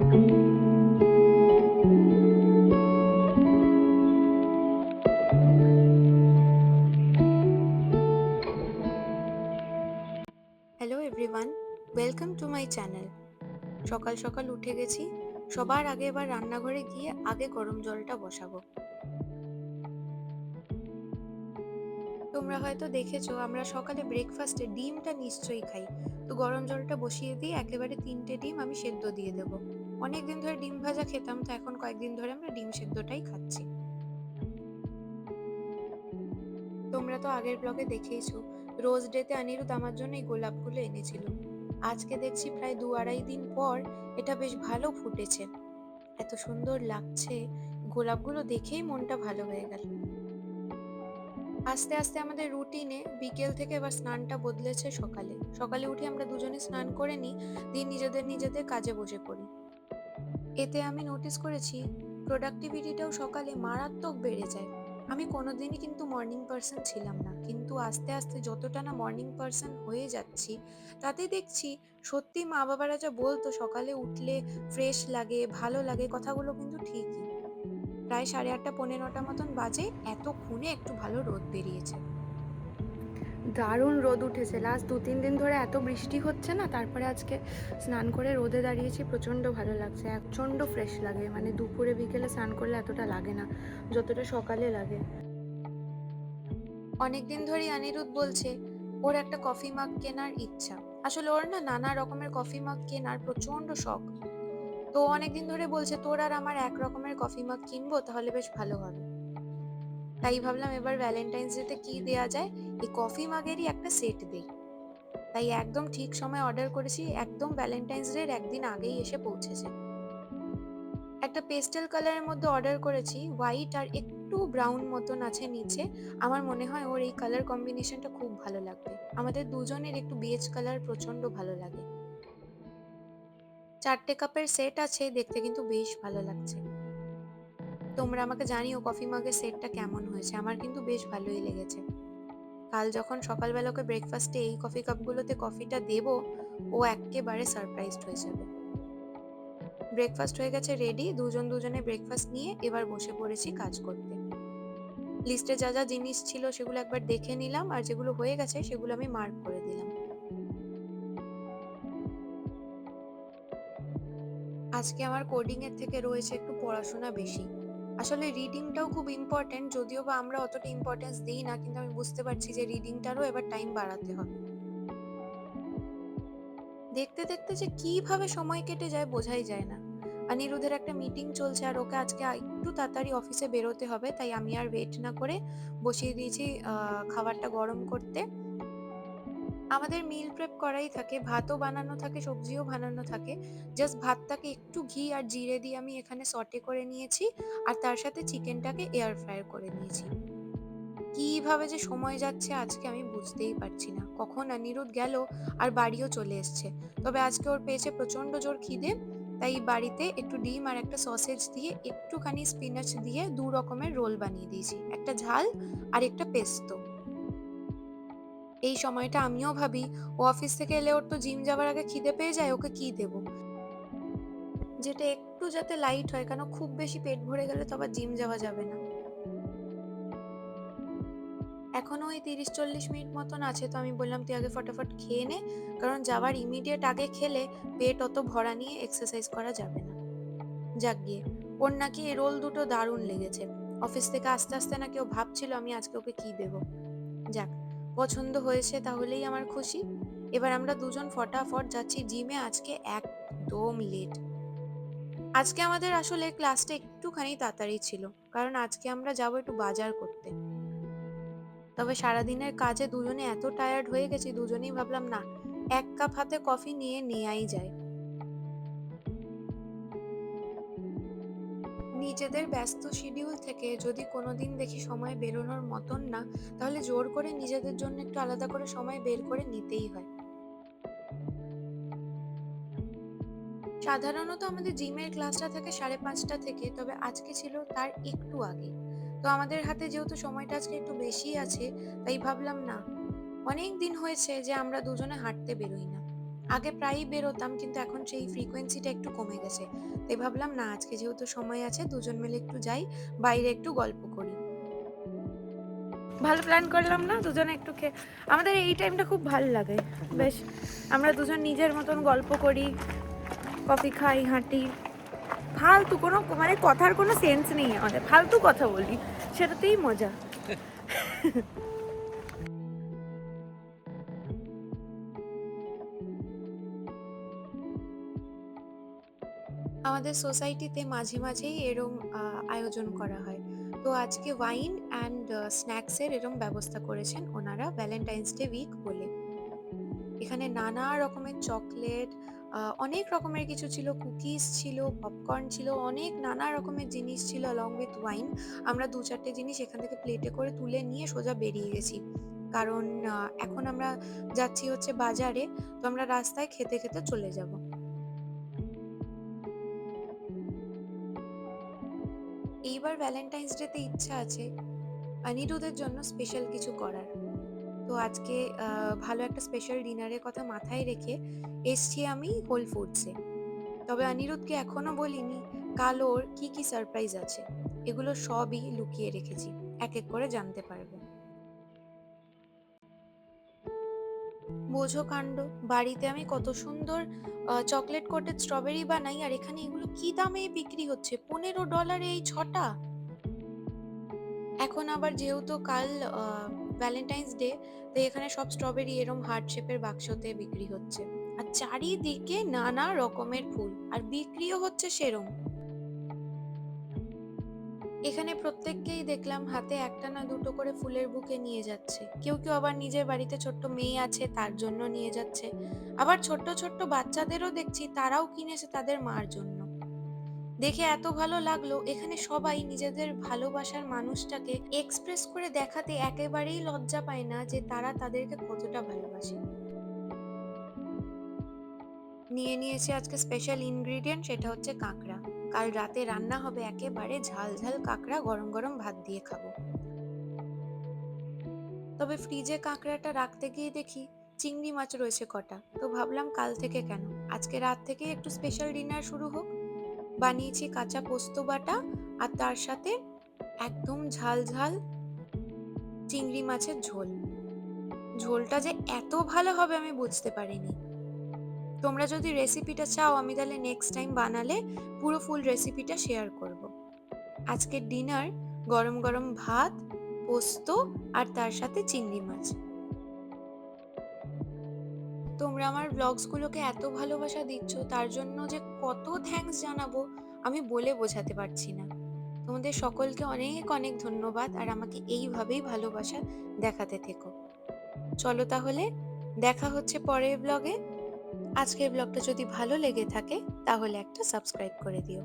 Hello everyone, welcome to my channel. সকাল সকাল উঠে গেছি। সবার আগে এবার রান্নাঘরে গিয়ে আগে গরম জলটা বসাবো। তোমরা হয়তো দেখেছো আমরা সকালে ব্রেকফাস্টে ডিমটা নিশ্চয়ই খাই। তো গরম জলটা বসিয়ে দিয়ে একেবারে 3টে ডিম আমি সেদ্ধ দিয়ে দেবো। অনেকদিন ধরে ডিম ভাজা খেতাম, তো এখন কয়েকদিন ধরে আমরা ডিম সেদ্ধটাই খাচ্ছি। তোমরা তো আগের ব্লগে দেখেইছো, রোজ ডেতে অনিরুদ্ধ আমার জন্য এই গোলাপগুলো এনেছিল। আজকে দেখছি প্রায় 2-2.5 দিন পর এটা বেশ ভালো ফুটেছে। এত সুন্দর লাগছে, গোলাপগুলো দেখেই মনটা ভালো হয়ে গেল। আস্তে আস্তে আমাদের রুটিনে বিকেল থেকে এবার স্নানটা বদলেছে সকালে। সকালে উঠে আমরা দুজনে স্নান করে নিই, দিয়ে নিজেদের নিজেদের কাজে বসে পড়ি। এতে আমি নোটিস করেছি প্রোডাক্টিভিটিটাও সকালে মারাত্মক বেড়ে যায়। আমি কোনোদিনই কিন্তু মর্নিং পার্সন ছিলাম না, কিন্তু আস্তে আস্তে যতটা না মর্নিং পার্সন হয়ে যাচ্ছি, তাতে দেখছি সত্যি মা বাবারা যা বলতো সকালে উঠলে ফ্রেশ লাগে, ভালো লাগে, কথাগুলো কিন্তু ঠিকই। প্রায় 8:30 পৌনে 9টা মতন বাজে, এতক্ষণে একটু ভালো রোদ বেরিয়েছে। দারুণ রোদ উঠেছে। লাস্ট 2-3 দিন ধরে এত বৃষ্টি হচ্ছে না, তারপরে আজকে স্নান করে রোদে দাঁড়িয়েছি, প্রচণ্ড ভালো লাগছে, প্রচণ্ড ফ্রেশ লাগে। মানে দুপুরে বিকেলে স্নান করলে এতটা লাগে না যতটা সকালে লাগে। অনেকদিন ধরেই অনিরুদ্ধ বলছে ওর একটা কফি মাগ কেনার ইচ্ছা। আসলে ওর না নানা রকমের কফি মাগ কেনার প্রচণ্ড শখ। তো অনেকদিন ধরে বলছে তোর আর আমার এক রকমের কফি মাগ কিনবো, তাহলে বেশ ভালো হবে। তাই ভাবলাম এবার ভ্যালেন্টাইন্স ডেতে কি দেয়া যায়, এই কফি মাগেরই একটা সেট দেই। তাই একদম ঠিক সময় অর্ডার করেছি, একদম ভ্যালেন্টাইন্স ডের একদিন আগেই এসে পৌঁছেছে। একটা পেস্টেল কালারের মধ্যে অর্ডার করেছি, হোয়াইট আর একটু ব্রাউন মতন আছে নিচে। আমার মনে হয় ওর এই কালার কম্বিনেশনটা খুব ভালো লাগবে। আমাদের দুজনের একটু বেজ কালার প্রচন্ড ভালো লাগে। 4টে কাপের সেট আছে, দেখতে কিন্তু বেশ ভালো লাগছে। তোমরা আমাকে জানিও কফি মাগের সেটটা কেমন হয়েছে, আমার কিন্তু বেশ ভালোই লেগেছে। কাল যখন সকালবেলা ওকে ব্রেকফাস্টে এই কফি কাপগুলোতে কফিটা দেবো, ও এক্কেবারে সারপ্রাইজড হয়ে যাবে। ব্রেকফাস্ট হয়ে গেছে রেডি, দুজন দুজনে ব্রেকফাস্ট নিয়ে এবার বসে পড়েছি কাজ করতে। লিস্টে যা যা জিনিস ছিল সেগুলো একবার দেখে নিলাম, আর যেগুলো হয়ে গেছে সেগুলো আমি মার্ক করে দিলাম। আজকে আমার কোডিং এর থেকে রয়েছে একটু পড়াশোনা বেশি। আসলে রিডিংটাও খুব ইম্পর্টেন্ট, যদিও বা আমরা অতটা ইম্পর্টেন্স দিই না, কিন্তু আমি বুঝতে পারছি যে রিডিংটারও এবার টাইম বাড়াতে হবে। দেখতে দেখতে যে কিভাবে সময় কেটে যায় বোঝাই যায় না। অনিরুদ্ধের একটা মিটিং চলছে, আর ওকে আজকে একটু তাড়াতাড়ি অফিসে বেরোতে হবে, তাই আমি আর ওয়েট না করে বসিয়ে দিয়েছি খাবারটা গরম করতে। আমাদের মিল প্রেপ করাই থাকে, ভাতও বানানো থাকে, সবজিও বানানো থাকে। জাস্ট ভাতটাকে একটু ঘি আর জিরে দিয়ে আমি এখানে সটে করে নিয়েছি, আর তার সাথে চিকেনটাকে এয়ার ফ্রায়ার করে নিয়েছি। কিভাবে যে সময় যাচ্ছে আজকে আমি বুঝতেই পারছি না, কখন অনিরুদ্ধ গেল আর বাড়িও চলে এসছে। তবে আজকে ওর পেয়েছে প্রচন্ড জোর খিদে, তাই বাড়িতে একটু ডিম আর একটা সসেজ দিয়ে একটুখানি স্পিনাচ দিয়ে 2 রকমের রোল বানিয়ে দিয়েছি, একটা ঝাল আর একটা পেস্তো। এই সময়টা আমিও ভাবি, ও অফিস থেকে এলে ওর তো জিম যাওয়ার আগে খিদে পেয়ে যায়, ওকে কি দেবো, যেটা একটু যাতে লাইট হয়, কেন খুব বেশি পেট ভরে গেলে তো আবার জিম যাওয়া যাবে না। এখনো ওই 30-40 মিনিট মতন আছে, তো আমি বললাম তুই আগে ফটাফট খেয়ে নে, কারণ যাওয়ার ইমিডিয়েট আগে খেলে পেট অত ভরা নিয়ে এক্সারসাইজ করা যাবে না। যাক গিয়ে, ওর নাকি এই রোল দুটো দারুণ লেগেছে। অফিস থেকে আস্তে আস্তে নাকি ও ভাবছিল আমি আজকে ওকে কি দেবো। যাক, পছন্দ হয়েছে তাহলেই আমার খুশি। এবার আমরা দুজন ফটাফট যাচ্ছি জিমে, আজকে একদম লেট। আজকে আমাদের আসলে ক্লাসটা একটুখানি তাড়াতাড়ি ছিল, কারণ আজকে আমরা যাবো একটু বাজার করতে। তবে সারাদিনের কাজে দুজনে এত টায়ার্ড হয়ে গেছি, দুজনেই ভাবলাম না, 1 কাপ হাতে কফি নিয়ে নেয়াই যায়। নিজেদের ব্যস্ত শিডিউল থেকে যদি কোনোদিন দেখি সময় বেরোনোর মতন না, তাহলে জোর করে নিজেদের জন্য একটু আলাদা করে সময় বের করে নিতেই হয়। সাধারণত আমাদের জিমের ক্লাসটা থাকে 5:30 থেকে, তবে আজকে ছিল তার একটু আগে। তো আমাদের হাতে যেহেতু সময়টা আজকে একটু বেশি আছে, তাই ভাবলাম না, অনেক দিন হয়েছে যে আমরা দুজনে হাঁটতে বেরোই না। আগে প্রায়ই বেরোতাম, কিন্তু এখন সেই ফ্রিকোয়েন্সিটা একটু কমে গেছে। তাই ভাবলাম না, আজকে যেহেতু সময় আছে দুজন মিলে একটু যাই, বাইরে একটু গল্প করি। ভালো প্ল্যান করলাম না দুজনে একটু আমাদের এই টাইমটা খুব ভালো লাগে। বেশ, আমরা দুজন নিজের মতন গল্প করি, কফি খাই, হাঁটি। ফালতু কোনো মানে কথার কোনো সেন্স নেই আমাদের, ফালতু কথা বলি, সেটাতেই মজা। আমাদের সোসাইটিতে মাঝে মাঝেই এরম আয়োজন করা হয়। তো আজকে ওয়াইন অ্যান্ড স্ন্যাক্সের এরম ব্যবস্থা করেছেন ওনারা, ভ্যালেন্টাইন্স ডে উইক বলে। এখানে নানা রকমের চকলেট, অনেক রকমের কিছু ছিল, কুকিজ ছিল, পপকর্ন ছিল, অনেক নানা রকমের জিনিস ছিল অলং উইথ ওয়াইন। আমরা ২-৪টে জিনিস এখান থেকে প্লেটে করে তুলে নিয়ে সোজা বেরিয়ে গেছি। কারণ এখন আমরা যাচ্ছি হচ্ছে বাজারে, তো আমরা রাস্তায় খেতে খেতে চলে যাব। এইবার ভ্যালেন্টাইন্স ডেতে ইচ্ছা আছে অনিরুদ্ধের জন্য স্পেশাল কিছু করার। তো আজকে ভালো একটা স্পেশাল ডিনারের কথা মাথায় রেখে এসছি আমি হোল ফুডসে। তবে অনিরুদ্ধকে এখনো বলিনি কাল ওর কি কি সারপ্রাইজ আছে। এগুলো সবই লুকিয়ে রেখেছি, এক এক করে জানতে পারবে। বোঝো কাণ্ড, বাড়িতে আমি কত সুন্দর চকলেট কোটেড স্ট্রবেরি বানাই, আর এখানে এগুলো কি দামে বিক্রি হচ্ছে, $15 এই 6টা। এখন আবার যেহেতু কাল ভ্যালেন্টাইন্স ডে, তাই এখানে সব স্ট্রবেরি এরম হার্ট শেপের বাক্সতে বিক্রি হচ্ছে। আর চারিদিকে নানা রকমের ফুল, আর বিক্রিও হচ্ছে সেরম। এখানে প্রত্যেককেই দেখলাম হাতে একটা না দুটো করে ফুলের বুকে নিয়ে যাচ্ছে। কেউ কেউ আবার নিজের বাড়িতে ছোট্ট মেয়ে আছে তার জন্য নিয়ে যাচ্ছে। আবার ছোট্ট ছোট্ট বাচ্চাদেরও দেখছি, তারাও কিনেছে তাদের মার জন্য। দেখে এত ভালো লাগলো, এখানে সবাই নিজেদের ভালোবাসার মানুষটাকে এক্সপ্রেস করে দেখাতে একেবারেই লজ্জা পায় না যে তারা তাদেরকে কতটা ভালোবাসে। নিয়ে নিয়েছি আজকে স্পেশাল ইনগ্রিডিয়েন্ট, সেটা হচ্ছে কাঁকড়া। কাল রাতে রান্না হবে একেবারে ঝাল ঝাল কাঁকড়া, গরম গরম ভাত দিয়ে খাবো। তবে ফ্রিজে কাঁকড়াটা রাখতে গিয়ে দেখি চিংড়ি মাছ রয়েছে কটা, তো ভাবলাম কাল থেকে কেন, আজকে রাত থেকেই একটু স্পেশাল ডিনার শুরু হোক। বানিয়েছি কাঁচা পোস্ত বাটা, আর তার সাথে একদম ঝাল ঝাল চিংড়ি মাছের ঝোল। ঝোলটা যে এত ভালো হবে আমি বুঝতে পারিনি। তোমরা যদি রেসিপিটা চাও, আমি তাহলে নেক্সট টাইম বানালে পুরো ফুল রেসিপিটা শেয়ার করব। আজকের ডিনার গরম গরম ভাত, পোস্ত, আর তার সাথে চিংড়ি মাছ। তোমরা আমার ব্লগসগুলোকে এত ভালোবাসা দিচ্ছ, তার জন্য যে কত থ্যাঙ্কস জানাবো আমি বলে বোঝাতে পারছি না। তোমাদের সকলকে অনেক অনেক ধন্যবাদ, আর আমাকে এইভাবেই ভালোবাসা দেখাতে থেকো। চলো তাহলে, দেখা হচ্ছে পরের ব্লগে। আজকের ব্লগটা যদি ভালো লেগে থাকে তাহলে একটা সাবস্ক্রাইব করে দিও।